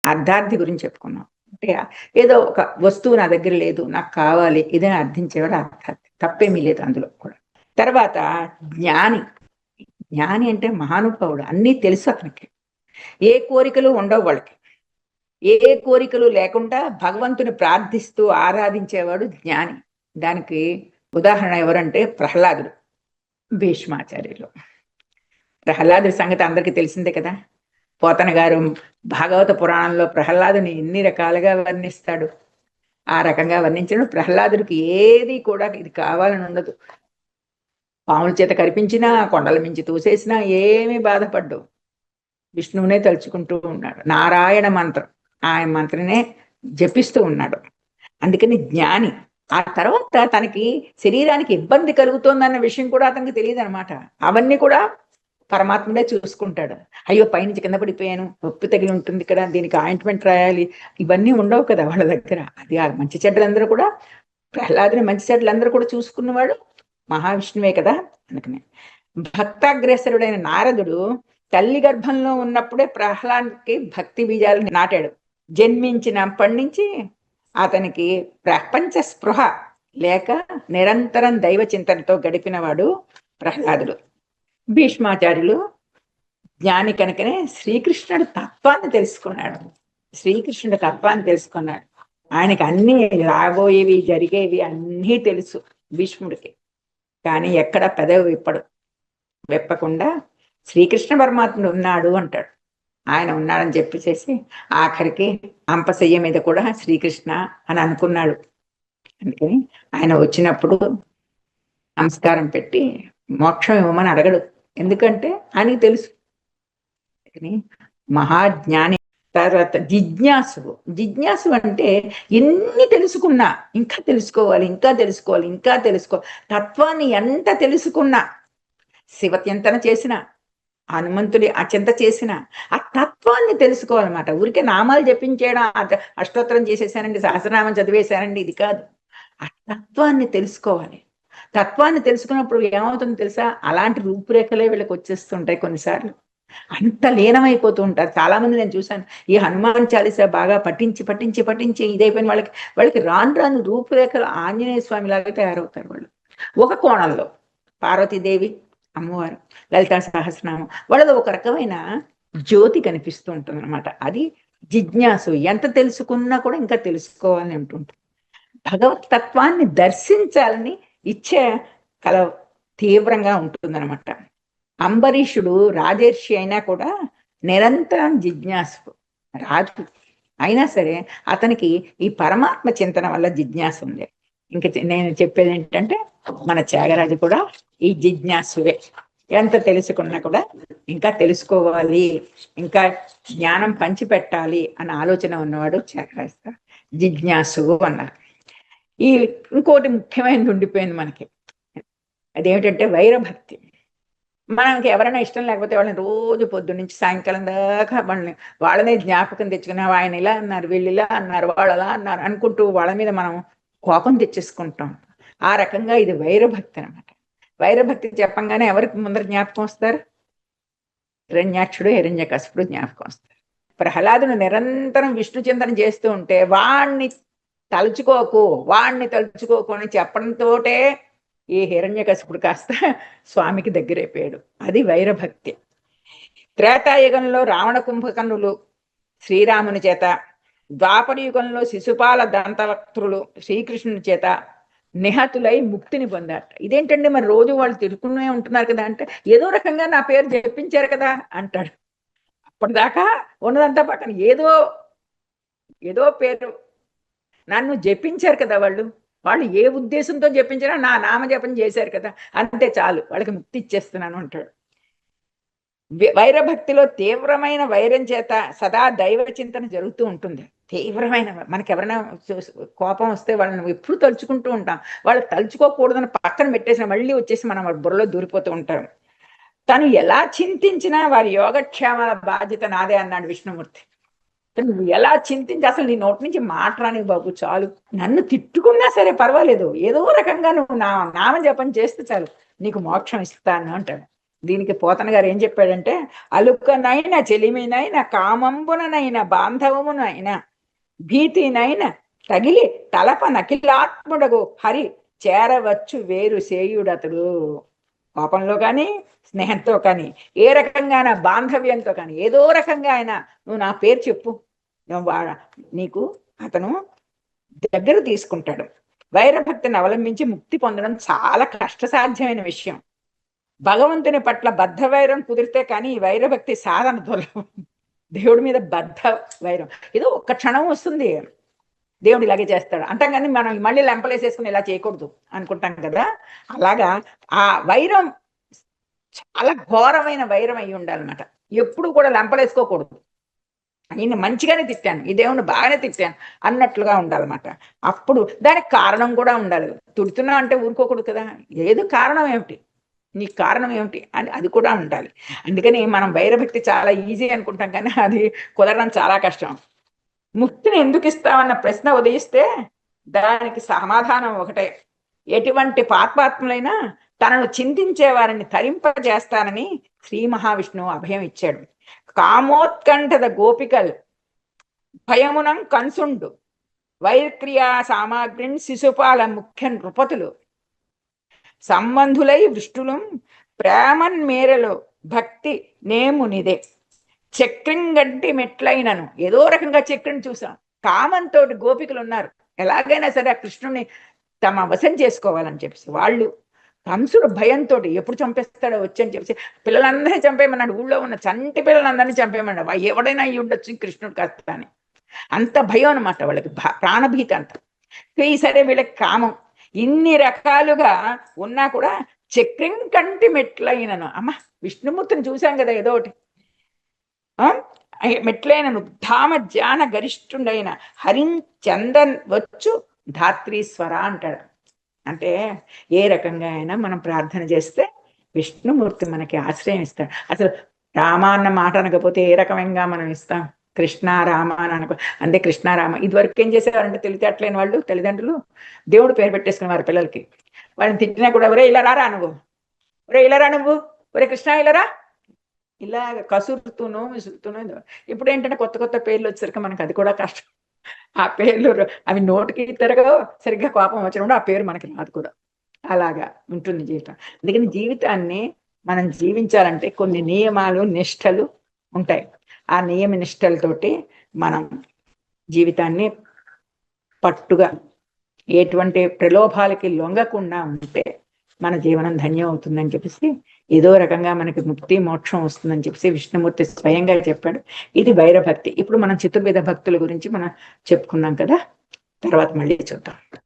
అర్ధార్థి గురించి చెప్పుకున్నాం. అంటే ఏదో ఒక వస్తువు నా దగ్గర లేదు, నాకు కావాలి ఇదని అర్థించేవాడు అర్ధార్థి. తప్పేమీ లేదు అందులో కూడా. తర్వాత జ్ఞాని. జ్ఞాని అంటే మహానుభావుడు, అన్నీ తెలుసు అతనికి. ఏ కోరికలు ఉండవు వాళ్ళకి. ఏ కోరికలు లేకుండా భగవంతుని ప్రార్థిస్తూ ఆరాధించేవాడు జ్ఞాని. దానికి ఉదాహరణ ఎవరంటే ప్రహ్లాదుడు, భీష్మాచార్యులు. ప్రహ్లాదుడి సంగతి అందరికీ తెలిసిందే కదా. పోతన గారు భాగవత పురాణంలో ప్రహ్లాదుని ఎన్ని రకాలుగా వర్ణిస్తాడు. ఆ రకంగా వర్ణించడం. ప్రహ్లాదుడికి ఏది కూడా ఇది కావాలని ఉండదు. పాముల చేత కరిపించినా, కొండల మించి తోసేసినా ఏమీ బాధపడ్డు. విష్ణువునే తలుచుకుంటూ ఉన్నాడు. నారాయణ మంత్రం, ఆయన మంత్రనే జపిస్తూ ఉన్నాడు. అందుకని జ్ఞాని. ఆ తర్వాత తనకి శరీరానికి ఇబ్బంది కలుగుతోందన్న విషయం కూడా అతనికి తెలియదు అనమాట. అవన్నీ కూడా పరమాత్ముడే చూసుకుంటాడు. అయ్యో పైనుంచి కింద పడిపోయాను, నొప్పి తగిలి ఉంటుంది కదా, దీనికి ఆయింట్మెంట్ రాయాలి, ఇవన్నీ ఉండవు కదా వాళ్ళ దగ్గర. అది ఆ మంచి చెడ్డలందరూ కూడా, ప్రహ్లాదుని మంచి చెడ్డలందరూ కూడా చూసుకున్నవాడు మహావిష్ణువే కదా. అందుకనే భక్తాగ్రేసరుడైన నారదుడు తల్లి గర్భంలో ఉన్నప్పుడే ప్రహ్లాద్కి భక్తి బీజాలు నాటాడు. జన్మించినప్పటి నుంచి అతనికి ప్రపంచ స్పృహ లేక నిరంతరం దైవ చింతనతో గడిపినవాడు ప్రహ్లాదుడు. భీష్మాచార్యులు జ్ఞాని కనుకనే శ్రీకృష్ణుడి తత్వాన్ని తెలుసుకున్నాడు. శ్రీకృష్ణుడి తత్వాన్ని తెలుసుకున్నాడు. ఆయనకి అన్ని రాబోయేవి జరిగేవి అన్నీ తెలుసు భీష్ముడికి. కానీ ఎక్కడ పెదవి విప్పకుండా శ్రీకృష్ణ పరమాత్ముడు ఉన్నాడు అంటాడు. ఆయన ఉన్నాడని చెప్పేసి ఆఖరికి అంపశయ్య మీద కూడా శ్రీకృష్ణ అని అనుకున్నాడు. అందుకని ఆయన వచ్చినప్పుడు నమస్కారం పెట్టి మోక్షం ఇవ్వమని అడగడు. ఎందుకంటే ఆయనకి తెలుసు. మహాజ్ఞాని. తర్వాత జిజ్ఞాసు. జిజ్ఞాసు అంటే ఎన్ని తెలుసుకున్నా ఇంకా తెలుసుకోవాలి, ఇంకా తెలుసుకోవాలి, ఇంకా తెలుసుకోవాలి. తత్వాన్ని ఎంత తెలుసుకున్నా, శివచింతన చేసిన, హనుమంతుడి అచింత చేసిన, ఆ తత్వాన్ని తెలుసుకోవాలన్నమాట. ఊరికే నామాలు జపించేయడం, అష్టోత్తరం చేసేసానండి, సహస్రనామం చదివేశానండి, ఇది కాదు. ఆ తత్వాన్ని తెలుసుకోవాలి. తత్వాన్ని తెలుసుకున్నప్పుడు ఏమవుతుందో తెలుసా, అలాంటి రూపురేఖలే వీళ్ళకి వచ్చేస్తుంటాయి కొన్నిసార్లు. అంత లీనమైపోతూ ఉంటారు. చాలా మంది నేను చూశాను, ఈ హనుమాన్ చాలీసా బాగా పఠించి పఠించి పఠించి ఇదైపోయిన వాళ్ళకి రాను రాను రూపురేఖలు ఆంజనేయ స్వామి లాగా తయారవుతారు వాళ్ళు. ఒక కోణంలో పార్వతీదేవి అమ్మవారు, లలితా సహస్రనామం, వాళ్ళలో ఒక రకమైన జ్యోతి కనిపిస్తూ ఉంటుంది అనమాట. అది జిజ్ఞాసు. ఎంత తెలుసుకున్నా కూడా ఇంకా తెలుసుకోవాలని ఉంటుంటుంది. భగవత్ తత్వాన్ని దర్శించాలని ఇచ్చే కల తీవ్రంగా ఉంటుందన్నమాట. అంబరీషుడు రాజర్షి అయినా కూడా నిరంతరం జిజ్ఞాసు. రాజు అయినా సరే అతనికి ఈ పరమాత్మ చింతన వల్ల జిజ్ఞాస ఉంది. ఇంక నేను చెప్పేది ఏంటంటే, మన త్యాగరాజు కూడా ఈ జిజ్ఞాసువే. ఎంత తెలుసుకున్నా కూడా ఇంకా తెలుసుకోవాలి, ఇంకా జ్ఞానం పంచిపెట్టాలి అన్న ఆలోచన ఉన్నవాడు త్యాగరాజు. జిజ్ఞాసువు అన్నారు. ఈ ఇంకోటి ముఖ్యమైనది ఉండిపోయింది మనకి, అదేమిటంటే వైరభక్తి. మనకి ఎవరైనా ఇష్టం లేకపోతే వాళ్ళని రోజు పొద్దు నుంచి సాయంకాలం దాకా వాళ్ళనే జ్ఞాపకం తెచ్చుకున్నా, ఆయన ఇలా అన్నారు, వీళ్ళు ఇలా అన్నారు, వాళ్ళు అలా అన్నారు అనుకుంటూ వాళ్ళ మీద మనం కోపం తెచ్చేసుకుంటాం. ఆ రకంగా ఇది వైరభక్తి అనమాట. వైరభక్తి చెప్పంగానే ఎవరికి ముందర జ్ఞాపకం వస్తారు? హిరణ్యాక్షుడు, హిరణ్యకశిపుడు జ్ఞాపకం వస్తారు. ప్రహ్లాదును నిరంతరం విష్ణు చింతన చేస్తూ ఉంటే వాణ్ణి తలుచుకోకు అని చెప్పడంతోటే ఈ హిరణ్యకశిపుడు కాస్త స్వామికి దగ్గరైపోయాడు. అది వైరభక్తి. త్రేతాయుగంలో రావణ కుంభకర్ణులు శ్రీరాముని చేత, ద్వాపర యుగంలో శిశుపాల దంతవక్త్రులు శ్రీకృష్ణుని చేత నిహతులై ముక్తిని పొందారట. ఇదేంటండి మరి రోజు వాళ్ళు తిరుగుతూనే ఉంటున్నారు కదా అంటే, ఏదో రకంగా నా పేరు చెప్పించారు కదా అంటాడు. అప్పటిదాకా ఉన్నదంతా పక్కన, ఏదో పేరు నన్ను జపించారు కదా వాళ్ళు ఏ ఉద్దేశంతో జపించారో నా నామజపం చేశారు కదా, అంతే చాలు, వాళ్ళకి ముక్తి ఇచ్చేస్తున్నాను అంటాడు. వైరభక్తిలో తీవ్రమైన వైరం చేత సదా దైవ చింతన జరుగుతూ ఉంటుంది. తీవ్రమైన, మనకి ఎవరైనా కోపం వస్తే వాళ్ళని ఎప్పుడు తలుచుకుంటూ ఉంటాం. వాళ్ళు తలుచుకోకూడదని పక్కన పెట్టేసిన మళ్ళీ వచ్చేసి మనం బుర్రలో దూరిపోతూ ఉంటాం. తను ఎలా చింతించినా వారి యోగక్షేమాల బాధ్యత నాదే అన్నాడు విష్ణుమూర్తి. నువ్వు ఎలా చింతించి అసలు నీ నోటి నుంచి మాట రాని బాబు చాలు, నన్ను తిట్టుకున్నా సరే పర్వాలేదు, ఏదో రకంగా నువ్వు నామ జపం చేస్తే చాలు, నీకు మోక్షం ఇస్తాను అంటాడు. దీనికి పోతన గారు ఏం చెప్పాడంటే, అలుకనైన చెలిమినైన కామంబుననైన బాంధవమునైన భీతినైన తగిలి తలప నకిలాత్ముడగు హరి చేరవచ్చు వేరు సేయుడతడు. కోపంలో కానీ స్నేహంతో కానీ ఏ రకంగా బాంధవ్యంతో కానీ ఏదో రకంగా ఆయన నువ్వు నా పేరు చెప్పు, నీకు అతను దగ్గర తీసుకుంటాడు. వైరభక్తిని అవలంబించి ముక్తి పొందడం చాలా కష్టసాధ్యమైన విషయం. భగవంతుని పట్ల బద్ధ వైరం కుదిరితే కానీ ఈ వైరభక్తి సాధన దుర్లభం. దేవుడి మీద బద్ధ వైరం ఏదో ఒక్క క్షణం వస్తుంది, దేవుడు ఇలాగే చేస్తాడు అంటాం, కానీ మనం మళ్ళీ లెంపలేసేసుకుని ఇలా చేయకూడదు అనుకుంటాం కదా. అలాగా ఆ వైరం చాలా ఘోరమైన వైరం అయి ఉండాలన్నమాట. ఎప్పుడు కూడా లెంపలేసుకోకూడదు. ఈయన మంచిగానే తిట్టాను, ఈ దేవుని బాగానే తిట్టాను అన్నట్లుగా ఉండాలన్నమాట. అప్పుడు దానికి కారణం కూడా ఉండాలి. తిడుతున్నా అంటే ఊరుకోకూడదు కదా, ఏదో కారణం ఏమిటి, నీ కారణం ఏమిటి అని అది కూడా ఉండాలి. అందుకని మనం వైరభక్తి చాలా ఈజీ అనుకుంటాం, కానీ అది కుదరడం చాలా కష్టం. ముక్తిని ఎందుకు ఇస్తామన్న ప్రశ్న ఉదయిస్తే దానికి సమాధానం ఒకటే, ఎటువంటి పాపాత్ములైనా తనను చింతించే వారిని తరింపజేస్తానని శ్రీ మహావిష్ణువు అభయం ఇచ్చాడు. కామోత్కంఠద గోపికల్ భయమునం కన్సుండు వైర్క్రియా సామాగ్రిని శిశుపాల ముఖ్య నృపతులు సంబంధులై వృష్టులు ప్రేమన్ మేరలో భక్తి నేమునిదే చక్రంగంటి మెట్లైనను. ఏదో రకంగా చక్రం చూసాం. కామంతో గోపికలు ఉన్నారు, ఎలాగైనా సరే ఆ కృష్ణుని తమ వశం చేసుకోవాలని చెప్పేసి వాళ్ళు కంసుడు భయంతో ఎప్పుడు చంపేస్తాడో వచ్చని చెప్పేసి పిల్లలందరినీ చంపేయమన్నాడు. ఊళ్ళో ఉన్న చంటి పిల్లలందరినీ చంపేయమన్నాడు. ఎవడైనా అయ్యి ఉండొచ్చు కృష్ణుడు కాస్త అని. అంత భయం అనమాట వాళ్ళకి, ప్రాణభీతి అంత. సరే వీళ్ళకి కామం ఇన్ని రకాలుగా ఉన్నా కూడా చక్రం కంటి మెట్లైనను. అమ్మ విష్ణుమూర్తిని చూశాం కదా, ఏదో ఒకటి మెట్లైనను ధామ ధ్యాన గరిష్ఠుండైన హరిం చందన్ వచ్చు ధాత్రీశ్వర అంటాడు. అంటే ఏ రకంగా అయినా మనం ప్రార్థన చేస్తే విష్ణుమూర్తి మనకి ఆశ్రయం ఇస్తాడు. అసలు రామ అన్న మాట అనకపోతే ఏ రకంగా మనం ఇస్తాం? కృష్ణ రామ అని అనుకో, అంటే కృష్ణారామ. ఇదివరకు ఏం చేసేవారంటే తెలివితేటలేని వాళ్ళు తల్లిదండ్రులు దేవుడు పేరు పెట్టేసుకునేవారు పిల్లలకి. వాళ్ళని తిట్టినా కూడా ఒరే ఇలా రారా నువ్వు, ఒరే ఇలా రా నువ్వు, ఒరే కృష్ణ ఇలా రా, ఇలా కసురుతూనో విసురుతూనో. ఇప్పుడు ఏంటంటే కొత్త కొత్త పేర్లు వచ్చేసరికి మనకు అది కూడా కష్టం. ఆ పేర్లు అవి నోటికి తిరగవు, సరిగ్గా కోపం వచ్చినప్పుడు ఆ పేరు మనకి రాదు కూడా. అలాగా ఉంటుంది జీవితం. అందుకని జీవితాన్ని మనం జీవించాలంటే కొన్ని నియమాలు నిష్టలు ఉంటాయి. ఆ నియమ నిష్టలతోటి మనం జీవితాన్ని పట్టుగా ఎటువంటి ప్రలోభాలకి లొంగకుండా ఉంటే మన జీవనం ధన్యం అవుతుందని చెప్పేసి, ఏదో రకంగా మనకి ముక్తి మోక్షం వస్తుందని చెప్పేసి విష్ణుమూర్తి స్వయంగా చెప్పాడు. ఇది వైరభక్తి. ఇప్పుడు మనం చతుర్వేద భక్తుల గురించి మనం చెప్పుకున్నాం కదా, తర్వాత మళ్ళీ చూద్దాం.